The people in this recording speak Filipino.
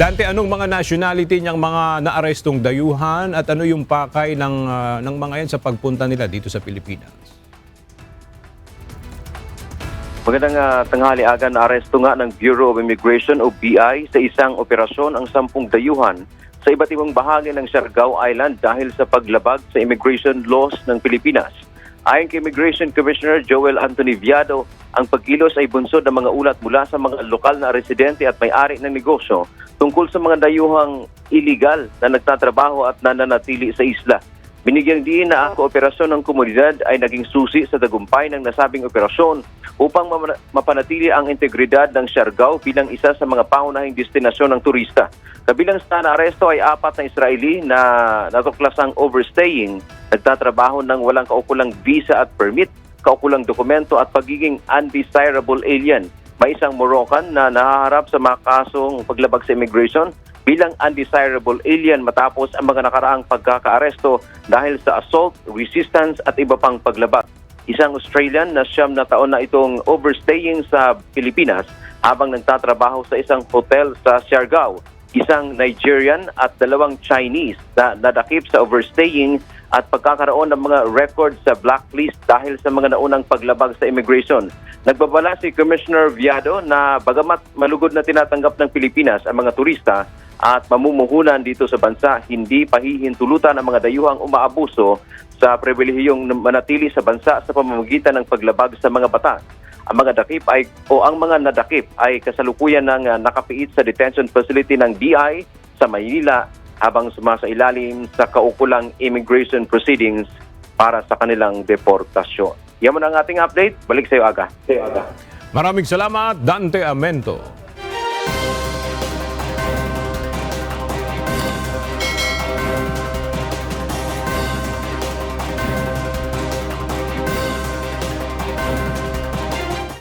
Dante, anong mga nationality niyang mga naarestong dayuhan at ano yung pakay ng mga yan sa pagpunta nila dito sa Pilipinas? Magandang tanghali, aga. Na aresto nga ng Bureau of Immigration o BI sa isang operasyon ang 10 dayuhan sa iba't ibang bahagi ng Siargao Island dahil sa paglabag sa immigration laws ng Pilipinas. Ayon kay Immigration Commissioner Joel Anthony Viado, ang pagkilos ay bunsod ng mga ulat mula sa mga lokal na residente at may-ari ng negosyo tungkol sa mga dayuhang iligal na nagtatrabaho at nananatili sa isla. Binigyang diin na ang kooperasyon ng komunidad ay naging susi sa tagumpay ng nasabing operasyon upang mapanatili ang integridad ng Siargao bilang isa sa mga pangunahing destinasyon ng turista. Kabilang sa naaresto ay 4 na Israeli na natuklasang overstaying, nagtatrabaho ng walang kaukulang visa at permit, kaukulang dokumento at pagiging undesirable alien. May isang Moroccan na nahaharap sa mga kasong paglabag sa immigration bilang undesirable alien matapos ang mga nakaraang pagkakaaresto dahil sa assault, resistance at iba pang paglabag. Isang Australian na 9 na taon na itong overstaying sa Pilipinas habang nagtatrabaho sa isang hotel sa Siargao. Isang Nigerian at 2 Chinese na nadakip sa overstaying at pagkakaroon ng mga record sa blacklist dahil sa mga naunang paglabag sa immigration. Nagbabala si Commissioner Viado na bagamat malugod na tinatanggap ng Pilipinas ang mga turista at mamumuhunan dito sa bansa, hindi pahihintulutan ang mga dayuhang umaabuso sa pribilehiyong manatili sa bansa sa pamamagitan ng paglabag sa mga batas. Ang mga nadakip ay kasalukuyan ng nakapiit sa detention facility ng BI sa Maynila habang sumasailalim sa kaukulang immigration proceedings para sa kanilang deportasyon. Yan mo na ang ating update. Balik sa iyo, Aga. Maraming salamat, Dante Amento.